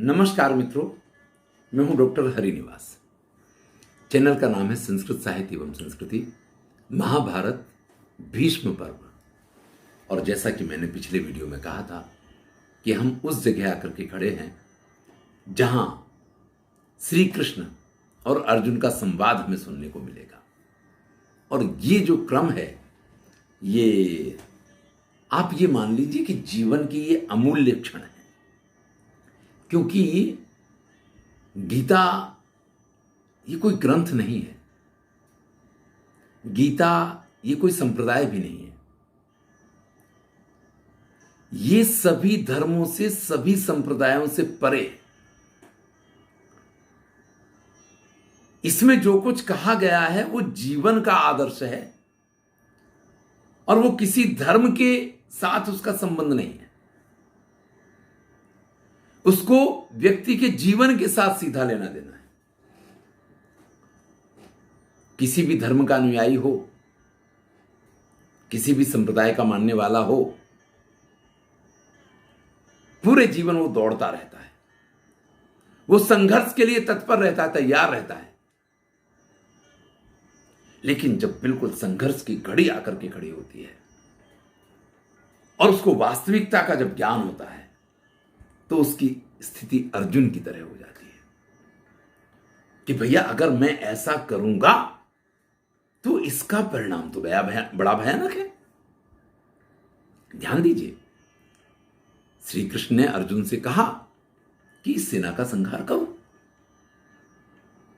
नमस्कार मित्रों, मैं हूं डॉक्टर हरिनिवास। चैनल का नाम है संस्कृत साहित्य एवं संस्कृति, महाभारत भीष्म पर्व। और जैसा कि मैंने पिछले वीडियो में कहा था कि हम उस जगह आकर के खड़े हैं जहां श्री कृष्ण और अर्जुन का संवाद हमें सुनने को मिलेगा। और ये जो क्रम है, ये आप ये मान लीजिए कि जीवन की ये अमूल्य क्षण है, क्योंकि गीता ये कोई ग्रंथ नहीं है, गीता ये कोई संप्रदाय भी नहीं है। ये सभी धर्मों से, सभी संप्रदायों से परे है। इसमें जो कुछ कहा गया है वो जीवन का आदर्श है और वो किसी धर्म के साथ उसका संबंध नहीं है। उसको व्यक्ति के जीवन के साथ सीधा लेना देना है। किसी भी धर्म का अनुयायी हो, किसी भी संप्रदाय का मानने वाला हो, पूरे जीवन वो दौड़ता रहता है, वो संघर्ष के लिए तत्पर रहता है, तैयार रहता है। लेकिन जब बिल्कुल संघर्ष की घड़ी आकर के खड़ी होती है और उसको वास्तविकता का जब ज्ञान होता है, तो उसकी स्थिति अर्जुन की तरह हो जाती है कि भैया अगर मैं ऐसा करूंगा तो इसका परिणाम तो बड़ा भयानक है। ध्यान दीजिए, श्री कृष्ण ने अर्जुन से कहा कि इस सेना का संहार करो।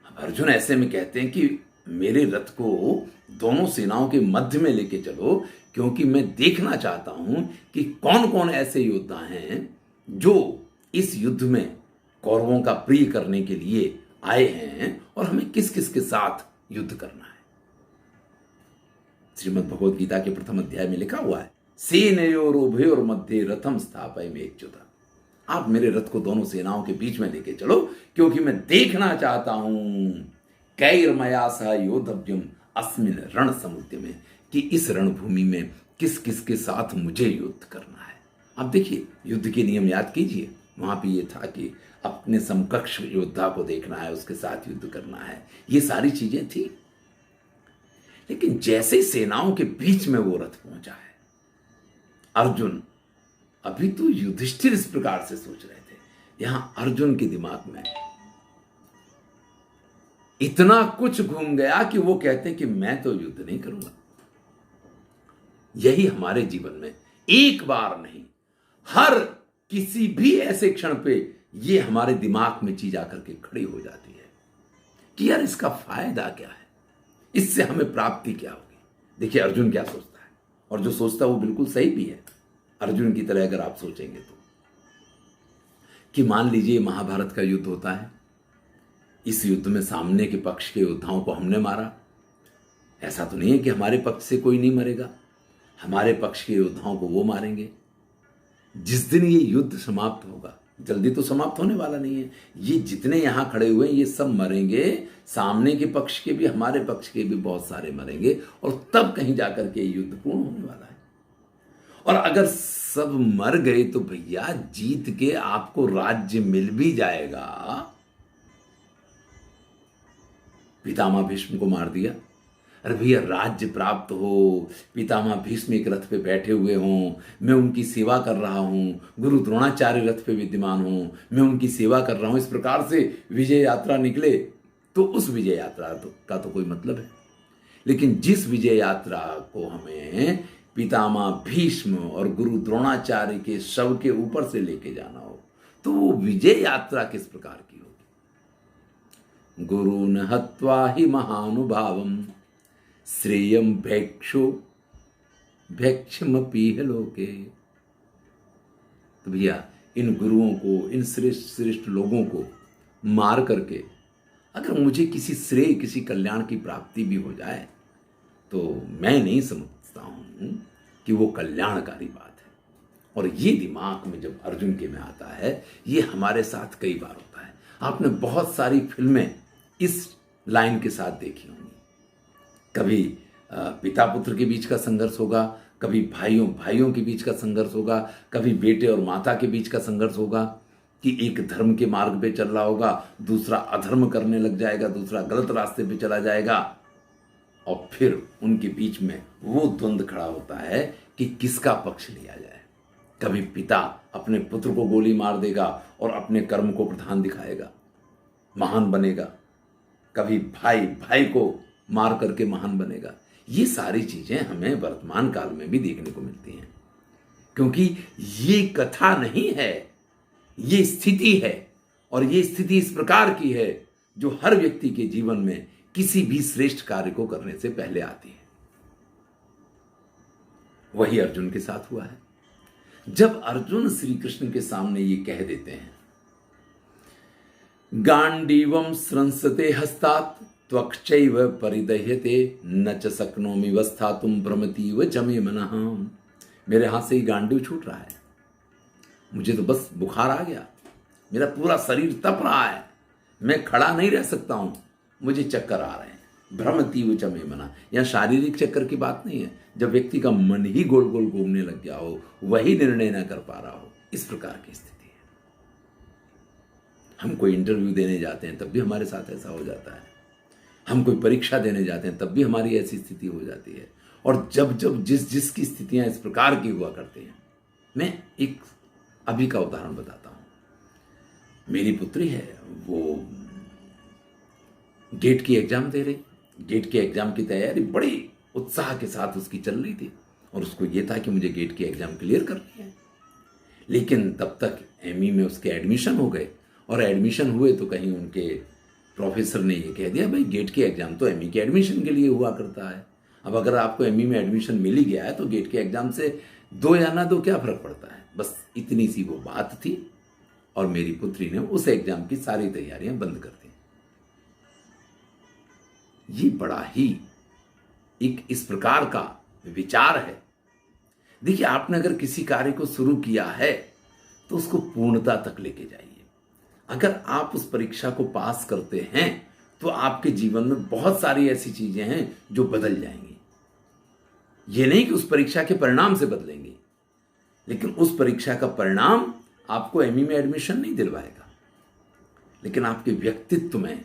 अब अर्जुन ऐसे में कहते हैं कि मेरे रथ को दोनों सेनाओं के मध्य में लेके चलो, क्योंकि मैं देखना चाहता हूं कि कौन कौन ऐसे योद्धा हैं जो इस युद्ध में कौरवों का प्रिय करने के लिए आए हैं और हमें किस किस के साथ युद्ध करना है। श्रीमद् भगवद गीता के प्रथम अध्याय में लिखा हुआ है, सेनयोरुभयोर मध्ये रथम स्थापयमेच्युत। आप मेरे रथ को दोनों सेनाओं के बीच में लेके चलो, क्योंकि मैं देखना चाहता हूं कैर्मया सह योद्धव्यम अस्मिन रण समुद्र में, कि इस रणभूमि में किस किस के साथ मुझे युद्ध करना है। अब देखिए, युद्ध के नियम याद कीजिए। वहां पे ये था कि अपने समकक्ष योद्धा को देखना है, उसके साथ युद्ध करना है, ये सारी चीजें थी। लेकिन जैसे सेनाओं के बीच में वो रथ पहुंचा है, अर्जुन, अभी तो युधिष्ठिर इस प्रकार से सोच रहे थे, यहां अर्जुन के दिमाग में इतना कुछ घूम गया कि वो कहते हैं कि मैं तो युद्ध नहीं करूंगा। यही हमारे जीवन में एक बार नहीं, हर किसी भी ऐसे क्षण पे ये हमारे दिमाग में चीज आकर के खड़ी हो जाती है कि यार इसका फायदा क्या है, इससे हमें प्राप्ति क्या होगी। देखिए अर्जुन क्या सोचता है, और जो सोचता है वो बिल्कुल सही भी है। अर्जुन की तरह अगर आप सोचेंगे तो, कि मान लीजिए महाभारत का युद्ध होता है, इस युद्ध में सामने के पक्ष के योद्धाओं को हमने मारा। ऐसा तो नहीं है कि हमारे पक्ष से कोई नहीं मरेगा, हमारे पक्ष के योद्धाओं को वो मारेंगे। जिस दिन ये युद्ध समाप्त होगा, जल्दी तो समाप्त होने वाला नहीं है, ये जितने यहां खड़े हुए हैं ये सब मरेंगे, सामने के पक्ष के भी, हमारे पक्ष के भी बहुत सारे मरेंगे, और तब कहीं जाकर के युद्ध पूर्ण होने वाला है। और अगर सब मर गए तो भैया जीत के आपको राज्य मिल भी जाएगा। पितामह भीष्म को मार दिया, अरे भैया राज्य प्राप्त हो, पितामह भीष्म एक रथ पे बैठे हुए हों, मैं उनकी सेवा कर रहा हूं, गुरु द्रोणाचार्य रथ पे विद्यमान हों, मैं उनकी सेवा कर रहा हूं, इस प्रकार से विजय यात्रा निकले, तो उस विजय यात्रा का तो कोई मतलब है। लेकिन जिस विजय यात्रा को हमें पितामह भीष्म और गुरु द्रोणाचार्य के शव के ऊपर से लेके जाना हो, तो वो विजय यात्रा किस प्रकार की होगी। गुरुन हत्वा ही महानुभावम श्रेयम भैक्षो भैक्षमपीह लोके। तो भैया इन गुरुओं को, इन श्रेष्ठ श्रेष्ठ लोगों को मार करके अगर मुझे किसी श्रेय, किसी कल्याण की प्राप्ति भी हो जाए, तो मैं नहीं समझता हूं कि वो कल्याणकारी बात है। और ये दिमाग में जब अर्जुन के में आता है, ये हमारे साथ कई बार होता है। आपने बहुत सारी फिल्में इस लाइन के साथ देखी होंगी। कभी पिता पुत्र के बीच का संघर्ष होगा, कभी भाइयों भाइयों के बीच का संघर्ष होगा, कभी बेटे और माता के बीच का संघर्ष होगा, कि एक धर्म के मार्ग पे चल रहा होगा, दूसरा अधर्म करने लग जाएगा, दूसरा गलत रास्ते पे चला जाएगा, और फिर उनके बीच में वो द्वंद्व खड़ा होता है कि किसका पक्ष लिया जाए। कभी पिता अपने पुत्र को गोली मार देगा और अपने कर्म को प्रधान दिखाएगा, महान बनेगा, कभी भाई भाई को मार करके महान बनेगा। ये सारी चीजें हमें वर्तमान काल में भी देखने को मिलती हैं, क्योंकि ये कथा नहीं है, ये स्थिति है। और ये स्थिति इस प्रकार की है जो हर व्यक्ति के जीवन में किसी भी श्रेष्ठ कार्य को करने से पहले आती है। वही अर्जुन के साथ हुआ है। जब अर्जुन श्री कृष्ण के सामने ये कह देते हैं, गांडीवम स्रंसते हस्तात् त्वक्चैव परिदह्यते न च शक्नोमि वस्थातुम भ्रमतीव च मे मनः। मेरे हाथ से ही गांडीव छूट रहा है, मुझे तो बस बुखार आ गया, मेरा पूरा शरीर तप रहा है, मैं खड़ा नहीं रह सकता हूं, मुझे चक्कर आ रहे हैं। भ्रमतीव च मे मनः, यहां शारीरिक चक्कर की बात नहीं है, जब व्यक्ति का मन ही गोल गोल घूमने लग गया हो, वही निर्णय न कर पा रहा हो, इस प्रकार की स्थिति है। हम कोई इंटरव्यू देने जाते हैं तब भी हमारे साथ ऐसा हो जाता है, हम कोई परीक्षा देने जाते हैं तब भी हमारी ऐसी स्थिति हो जाती है। और जब जब जिस की स्थितियां इस प्रकार की हुआ करती हैं, मैं एक अभी का उदाहरण बताता हूं। मेरी पुत्री है, वो गेट की एग्जाम दे रही, गेट के एग्जाम की तैयारी बड़ी उत्साह के साथ उसकी चल रही थी, और उसको ये था कि मुझे गेट की एग्जाम क्लियर करनी है। लेकिन तब तक एमई में उसके एडमिशन हो गए, और एडमिशन हुए तो कहीं उनके प्रोफेसर ने ये कह दिया, भाई गेट के एग्जाम तो एमई के एडमिशन के लिए हुआ करता है, अब अगर आपको एमई में एडमिशन मिल ही गया है तो गेट के एग्जाम से दो या ना दो क्या फर्क पड़ता है। बस इतनी सी वो बात थी, और मेरी पुत्री ने उस एग्जाम की सारी तैयारियां बंद कर दी। ये बड़ा ही एक इस प्रकार का विचार है। देखिए, आपने अगर किसी कार्य को शुरू किया है तो उसको पूर्णता तक लेके जाइए। अगर आप उस परीक्षा को पास करते हैं तो आपके जीवन में बहुत सारी ऐसी चीजें हैं जो बदल जाएंगी। ये नहीं कि उस परीक्षा के परिणाम से बदलेंगे, लेकिन उस परीक्षा का परिणाम आपको एमई में एडमिशन नहीं दिलवाएगा, लेकिन आपके व्यक्तित्व में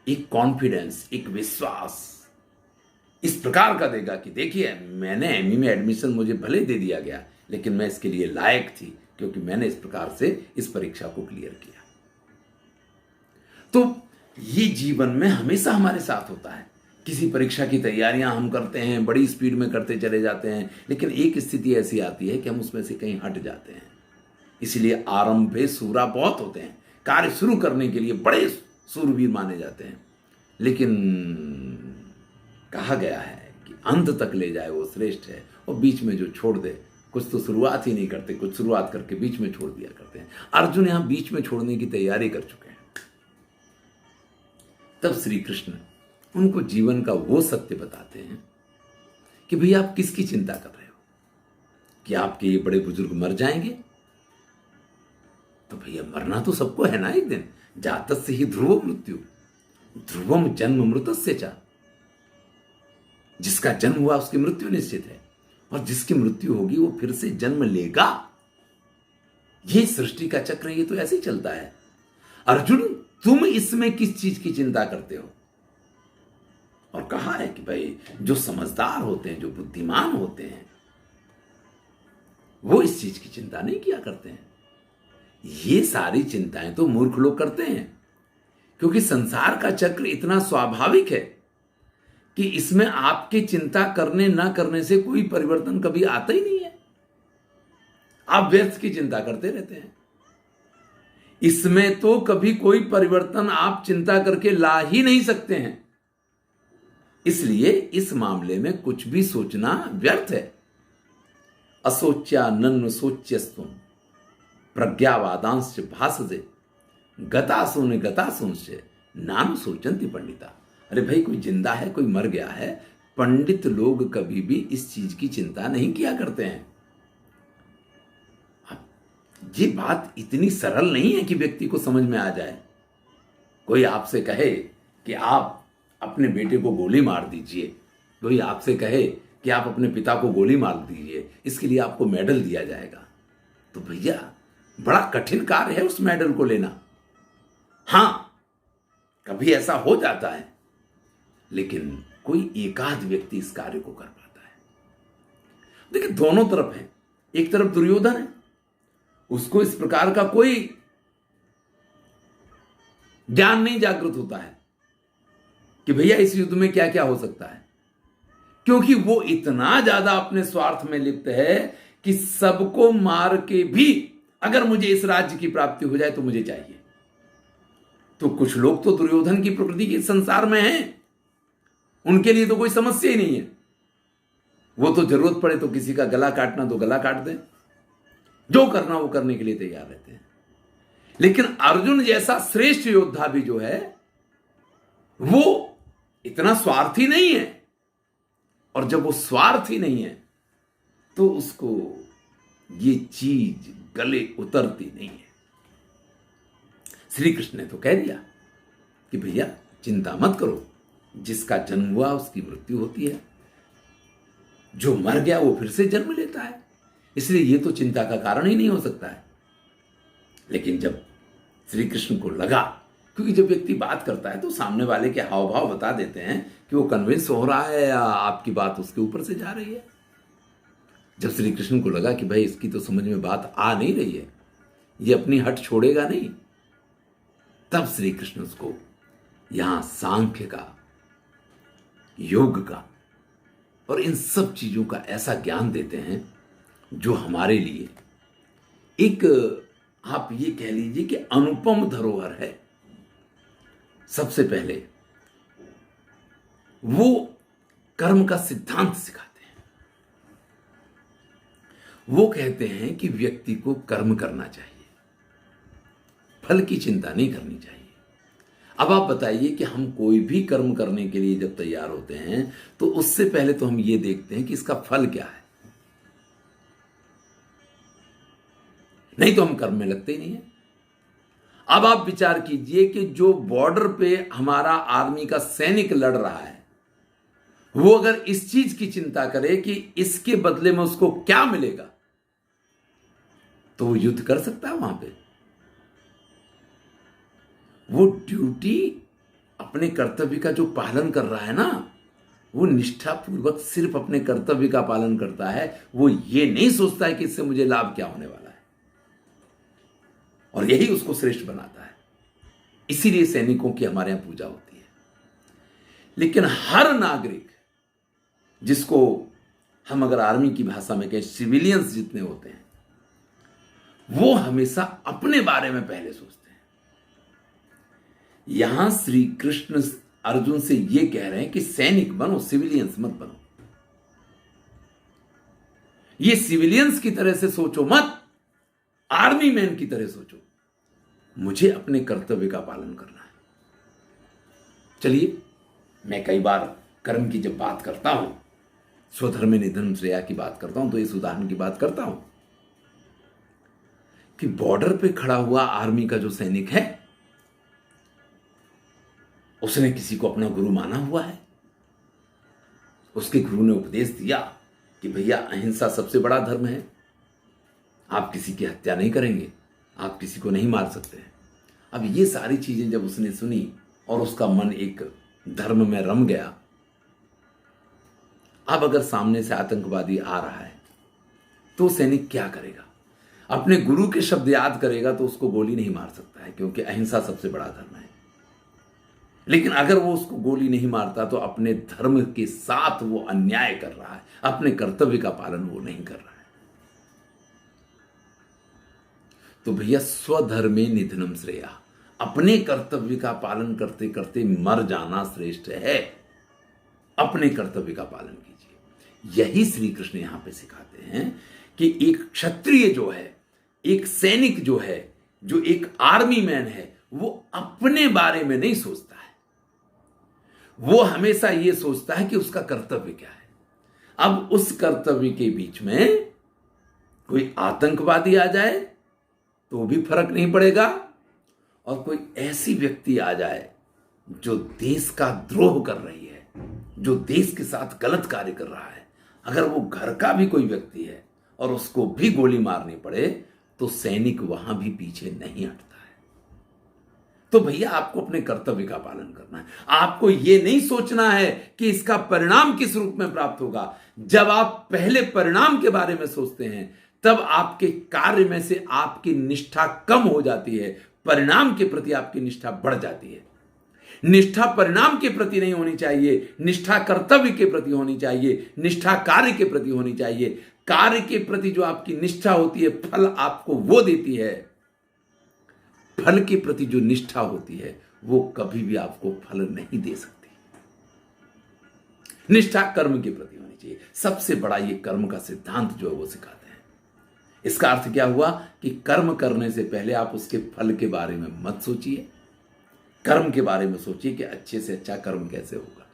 एक कॉन्फिडेंस, एक विश्वास इस प्रकार का देगा कि देखिए, मैंने एमई में एडमिशन मुझे भले दे दिया गया, लेकिन मैं इसके लिए लायक थी, क्योंकि मैंने इस प्रकार से इस परीक्षा को क्लियर किया। तो ये जीवन में हमेशा हमारे साथ होता है। किसी परीक्षा की तैयारियां हम करते हैं, बड़ी स्पीड में करते चले जाते हैं, लेकिन एक स्थिति ऐसी आती है कि हम उसमें से कहीं हट जाते हैं। इसलिए आरंभे सूरा बहुत होते हैं, कार्य शुरू करने के लिए बड़े सूरवीर माने जाते हैं, लेकिन कहा गया है कि अंत तक ले जाए वो श्रेष्ठ है, और बीच में जो छोड़ दे, कुछ तो शुरुआत ही नहीं करते, कुछ शुरुआत करके बीच में छोड़ दिया करते हैं। अर्जुन यहां बीच में छोड़ने की तैयारी कर चुके हैं। तब श्री कृष्ण उनको जीवन का वो सत्य बताते हैं कि भैया, आप किसकी चिंता कर रहे हो? कि आपके ये बड़े बुजुर्ग मर जाएंगे? तो भैया, मरना तो सबको है ना एक दिन। जातस्य ही ध्रुव मृत्यु, ध्रुवम जन्म मृतस्य च। जिसका जन्म हुआ उसकी मृत्यु निश्चित है, और जिसकी मृत्यु होगी वो फिर से जन्म लेगा। ये सृष्टि का चक्र, ये तो ऐसे ही चलता है। अर्जुन, तुम इसमें किस चीज की चिंता करते हो? और कहा है कि भाई, जो समझदार होते हैं, जो बुद्धिमान होते हैं, वो इस चीज की चिंता नहीं किया करते हैं। ये सारी चिंताएं तो मूर्ख लोग करते हैं, क्योंकि संसार का चक्र इतना स्वाभाविक है कि इसमें आपकी चिंता करने ना करने से कोई परिवर्तन कभी आता ही नहीं है। आप व्यर्थ की चिंता करते रहते हैं। इसमें तो कभी कोई परिवर्तन आप चिंता करके ला ही नहीं सकते हैं। इसलिए इस मामले में कुछ भी सोचना व्यर्थ है। असोच्या नन्व सोच्यस्तुम प्रज्ञावादांश भासजे गतासून नाम सोचंती पंडिता। अरे भाई, कोई जिंदा है, कोई मर गया है, पंडित लोग कभी भी इस चीज की चिंता नहीं किया करते हैं। ये बात इतनी सरल नहीं है कि व्यक्ति को समझ में आ जाए। कोई आपसे कहे कि आप अपने बेटे को गोली मार दीजिए, कोई आपसे कहे कि आप अपने पिता को गोली मार दीजिए, इसके लिए आपको मेडल दिया जाएगा, तो भैया बड़ा कठिन कार्य है उस मेडल को लेना। हां, कभी ऐसा हो जाता है, लेकिन कोई एकाध व्यक्ति इस कार्य को कर पाता है। देखिए, दोनों तरफ है। एक तरफ दुर्योधन है, उसको इस प्रकार का कोई ज्ञान नहीं जागृत होता है कि भैया इस युद्ध में क्या क्या हो सकता है, क्योंकि वो इतना ज्यादा अपने स्वार्थ में लिप्त है कि सबको मार के भी अगर मुझे इस राज्य की प्राप्ति हो जाए तो मुझे चाहिए। तो कुछ लोग तो दुर्योधन की प्रकृति के संसार में हैं, उनके लिए तो कोई समस्या ही नहीं है। वो तो जरूरत पड़े तो किसी का गला काटना तो गला काट दें, जो करना वो करने के लिए तैयार रहते हैं। लेकिन अर्जुन जैसा श्रेष्ठ योद्धा भी जो है वो इतना स्वार्थी नहीं है, और जब वो स्वार्थी नहीं है तो उसको ये चीज गले उतरती नहीं है। श्री कृष्ण ने तो कह दिया कि भैया चिंता मत करो, जिसका जन्म हुआ उसकी मृत्यु होती है, जो मर गया वो फिर से जन्म लेता है, इसलिए ये तो चिंता का कारण ही नहीं हो सकता है। लेकिन जब श्री कृष्ण को लगा, क्योंकि जब व्यक्ति बात करता है तो सामने वाले के हाव भाव बता देते हैं कि वो कन्विंस हो रहा है या आपकी बात उसके ऊपर से जा रही है। जब श्री कृष्ण को लगा कि भाई इसकी तो समझ में बात आ नहीं रही है, ये अपनी हट छोड़ेगा नहीं, तब श्री कृष्ण उसको यहां सांख्य का, योग का और इन सब चीजों का ऐसा ज्ञान देते हैं जो हमारे लिए एक, आप ये कह लीजिए कि अनुपम धरोहर है। सबसे पहले वो कर्म का सिद्धांत सिखाते हैं। वो कहते हैं कि व्यक्ति को कर्म करना चाहिए, फल की चिंता नहीं करनी चाहिए। अब आप बताइए कि हम कोई भी कर्म करने के लिए जब तैयार होते हैं तो उससे पहले तो हम ये देखते हैं कि इसका फल क्या है, नहीं तो हम कर्म में लगते ही नहीं है। अब आप विचार कीजिए कि जो बॉर्डर पे हमारा आर्मी का सैनिक लड़ रहा है, वो अगर इस चीज की चिंता करे कि इसके बदले में उसको क्या मिलेगा, तो वो युद्ध कर सकता है वहां पे। वो ड्यूटी अपने कर्तव्य का जो पालन कर रहा है ना, वो निष्ठापूर्वक सिर्फ अपने कर्तव्य का पालन करता है। वो ये नहीं सोचता है कि इससे मुझे लाभ क्या होने वाला है, और यही उसको श्रेष्ठ बनाता है। इसीलिए सैनिकों की हमारे यहां पूजा होती है। लेकिन हर नागरिक, जिसको हम अगर आर्मी की भाषा में कहें सिविलियंस जितने होते हैं, वो हमेशा अपने बारे में पहले सोचते हैं। यहां श्री कृष्ण अर्जुन से ये कह रहे हैं कि सैनिक बनो, सिविलियंस मत बनो। ये सिविलियंस की तरह से सोचो मत, आर्मी मैन की तरह सोचो। मुझे अपने कर्तव्य का पालन करना है। चलिए, मैं कई बार कर्म की जब बात करता हूं, स्वधर्मे निधनम श्रेया की बात करता हूं, तो इस उदाहरण की बात करता हूं कि बॉर्डर पे खड़ा हुआ आर्मी का जो सैनिक है, उसने किसी को अपना गुरु माना हुआ है। उसके गुरु ने उपदेश दिया कि भैया अहिंसा सबसे बड़ा धर्म है, आप किसी की हत्या नहीं करेंगे, आप किसी को नहीं मार सकते हैं। अब ये सारी चीजें जब उसने सुनी और उसका मन एक धर्म में रम गया, अब अगर सामने से आतंकवादी आ रहा है तो सैनिक क्या करेगा? अपने गुरु के शब्द याद करेगा तो उसको गोली नहीं मार सकता है, क्योंकि अहिंसा सबसे बड़ा धर्म है। लेकिन अगर वो उसको गोली नहीं मारता तो अपने धर्म के साथ वो अन्याय कर रहा है, अपने कर्तव्य का पालन वो नहीं कर रहा है। तो भैया स्वधर्मे निधनम श्रेया, अपने कर्तव्य का पालन करते करते मर जाना श्रेष्ठ है। अपने कर्तव्य का पालन कीजिए। यही श्री कृष्ण यहां पे सिखाते हैं कि एक क्षत्रिय जो है, एक सैनिक जो है, जो एक आर्मी मैन है, वो अपने बारे में नहीं सोचता है। वो हमेशा ये सोचता है कि उसका कर्तव्य क्या है। अब उस कर्तव्य के बीच में कोई आतंकवादी आ जाए तो भी फर्क नहीं पड़ेगा, और कोई ऐसी व्यक्ति आ जाए जो देश का द्रोह कर रही है, जो देश के साथ गलत कार्य कर रहा है, अगर वो घर का भी कोई व्यक्ति है और उसको भी गोली मारनी पड़े तो सैनिक वहां भी पीछे नहीं हटता है। तो भैया आपको अपने कर्तव्य का पालन करना है। आपको यह नहीं सोचना है कि इसका परिणाम किस रूप में प्राप्त होगा। जब आप पहले परिणाम के बारे में सोचते हैं तब आपके कार्य में से आपकी निष्ठा कम हो जाती है, परिणाम के प्रति आपकी निष्ठा बढ़ जाती है। निष्ठा परिणाम के प्रति नहीं होनी चाहिए, निष्ठा कर्तव्य के प्रति होनी चाहिए, निष्ठा कार्य के प्रति होनी चाहिए। कार्य के प्रति जो आपकी निष्ठा होती है फल आपको वो देती है, फल के प्रति जो निष्ठा होती है वो कभी भी आपको फल नहीं दे सकती। निष्ठा कर्म के प्रति होनी चाहिए। सबसे बड़ा ये कर्म का सिद्धांत जो है वो सिखाते हैं। इसका अर्थ क्या हुआ कि कर्म करने से पहले आप उसके फल के बारे में मत सोचिए, कर्म के बारे में सोचिए कि अच्छे से अच्छा कर्म कैसे होगा।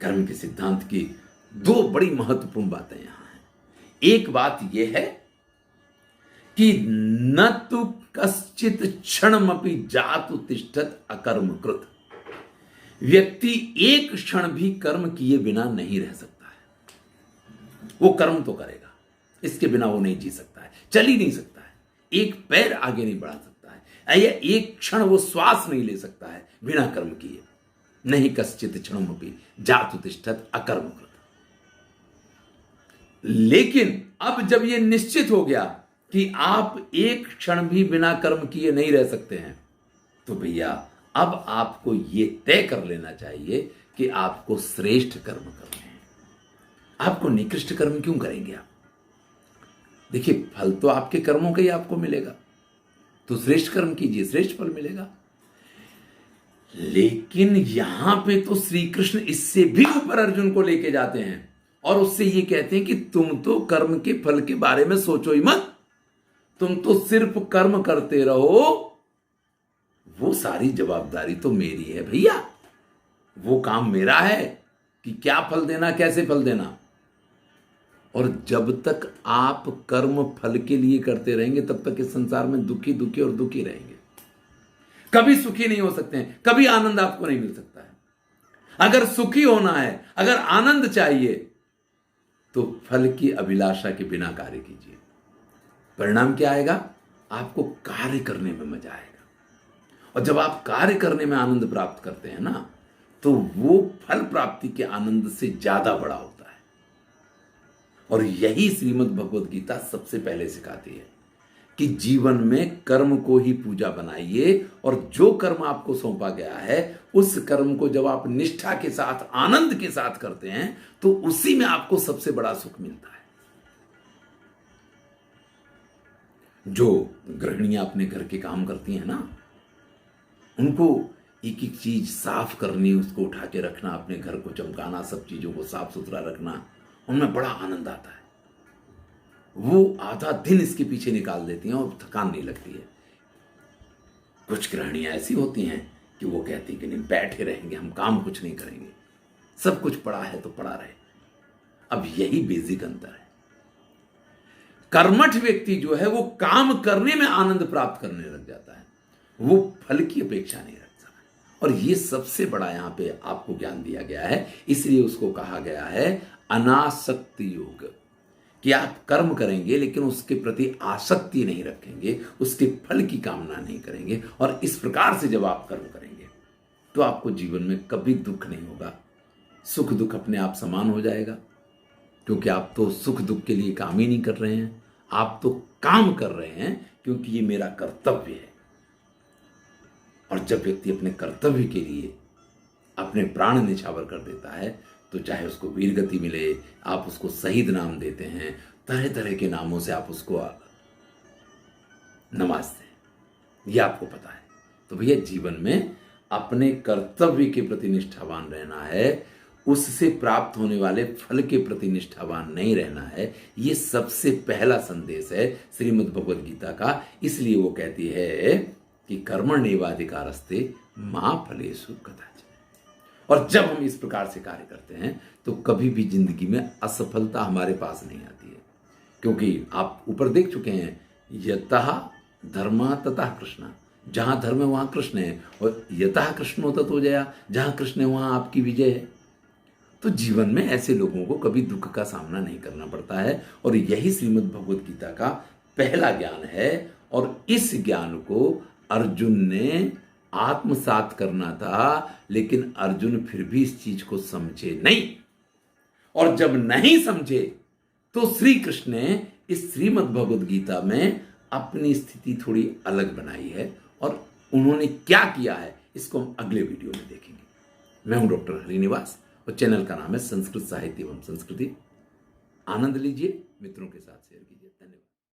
कर्म के सिद्धांत की दो बड़ी महत्वपूर्ण बातें यहां हैं। एक बात यह है कि न तु कश्चित क्षणमपि जातु तिष्ठत अकर्मकृत। व्यक्ति एक क्षण भी कर्म किए बिना नहीं रह सकता है। वो कर्म तो करेगा, इसके बिना वो नहीं जी सकता है, चल ही नहीं सकता है, एक पैर आगे नहीं बढ़ा सकता है, या एक क्षण वो श्वास नहीं ले सकता है बिना कर्म किए। नहीं कश्चित क्षणमपि जातु तिष्ठत अकर्मकृत। लेकिन अब जब ये निश्चित हो गया कि आप एक क्षण भी बिना कर्म किए नहीं रह सकते हैं, तो भैया अब आपको ये तय कर लेना चाहिए कि आपको श्रेष्ठ कर्म करने हैं। आपको निकृष्ट कर्म क्यों करेंगे आप? देखिए, फल तो आपके कर्मों का ही आपको मिलेगा, तो श्रेष्ठ कर्म कीजिए, श्रेष्ठ फल मिलेगा। लेकिन यहां पे तो श्री कृष्ण इससे भी ऊपर अर्जुन को लेके जाते हैं और उससे ये कहते हैं कि तुम तो कर्म के फल के बारे में सोचो ही मत, तुम तो सिर्फ कर्म करते रहो, वो सारी जवाबदारी तो मेरी है भैया, वो काम मेरा है कि क्या फल देना, कैसे फल देना। और जब तक आप कर्म फल के लिए करते रहेंगे तब तक इस संसार में दुखी दुखी और दुखी रहेंगे, कभी सुखी नहीं हो सकते हैं, कभी आनंद आपको नहीं मिल सकता है। अगर सुखी होना है, अगर आनंद चाहिए, तो फल की अभिलाषा के बिना कार्य कीजिए। परिणाम क्या आएगा? आपको कार्य करने में मजा आएगा। और जब आप कार्य करने में आनंद प्राप्त करते हैं ना, तो वो फल प्राप्ति के आनंद से ज्यादा बड़ा होता है। और यही श्रीमद् भगवद गीता सबसे पहले सिखाती है कि जीवन में कर्म को ही पूजा बनाइए, और जो कर्म आपको सौंपा गया है उस कर्म को जब आप निष्ठा के साथ, आनंद के साथ करते हैं, तो उसी में आपको सबसे बड़ा सुख मिलता है। जो गृहिणियां अपने घर के काम करती हैं ना, उनको एक एक चीज साफ करनी, उसको उठा के रखना, अपने घर को चमकाना, सब चीजों को साफ सुथरा रखना, उनमें बड़ा आनंद आता है। वो आधा दिन इसके पीछे निकाल देती हैं और थकान नहीं लगती है। कुछ गृहिणियां ऐसी होती हैं कि वो कहती हैं कि नहीं, बैठे रहेंगे हम, काम कुछ नहीं करेंगे, सब कुछ पड़ा है तो पड़ा रहे। अब यही बेसिक अंतर है। कर्मठ व्यक्ति जो है वो काम करने में आनंद प्राप्त करने लग जाता है, वो फल की अपेक्षा नहीं रखता। और ये सबसे बड़ा यहां पे आपको ज्ञान दिया गया है, इसलिए उसको कहा गया है अनासक्ति योग, कि आप कर्म करेंगे लेकिन उसके प्रति आसक्ति नहीं रखेंगे, उसके फल की कामना नहीं करेंगे। और इस प्रकार से जब आप कर्म करेंगे तो आपको जीवन में कभी दुख नहीं होगा, सुख दुख अपने आप समान हो जाएगा, क्योंकि आप तो सुख दुख के लिए काम ही नहीं कर रहे हैं, आप तो काम कर रहे हैं क्योंकि ये मेरा कर्तव्य है। और जब व्यक्ति अपने कर्तव्य के लिए अपने प्राण निछावर कर देता है, तो चाहे उसको वीर गति मिले, आप उसको शहीद नाम देते हैं, तरह तरह के नामों से आप उसको नवाजते हैं, ये आपको पता है। तो भैया जीवन में अपने कर्तव्य के प्रति निष्ठावान रहना है, उससे प्राप्त होने वाले फल के प्रति निष्ठावान नहीं रहना है। ये सबसे पहला संदेश है श्रीमद् भगवद गीता का। इसलिए वो कहती है कि कर्मण्येवाधिकारस्ते मा फलेषु कदाचन। और जब हम इस प्रकार से कार्य करते हैं तो कभी भी जिंदगी में असफलता हमारे पास नहीं आती है, क्योंकि आप ऊपर देख चुके हैं, यतः धर्म ततः कृष्ण, जहां धर्म है वहां कृष्ण है, और यतः कृष्णो ततो जया, जहां कृष्ण है वहां आपकी विजय है। तो जीवन में ऐसे लोगों को कभी दुख का सामना नहीं करना पड़ता है। और यही श्रीमद् भगवत गीता का पहला ज्ञान है। और इस ज्ञान को अर्जुन ने आत्मसात करना था, लेकिन अर्जुन फिर भी इस चीज को समझे नहीं। और जब नहीं समझे तो श्री कृष्ण ने इस श्रीमद् भगवत गीता में अपनी स्थिति थोड़ी अलग बनाई है। और उन्होंने क्या किया है इसको हम अगले वीडियो में देखेंगे। मैं हूं डॉक्टर हरिनिवास और चैनल का नाम है संस्कृत साहित्य एवं संस्कृति। आनंद लीजिए, मित्रों के साथ शेयर कीजिए। धन्यवाद।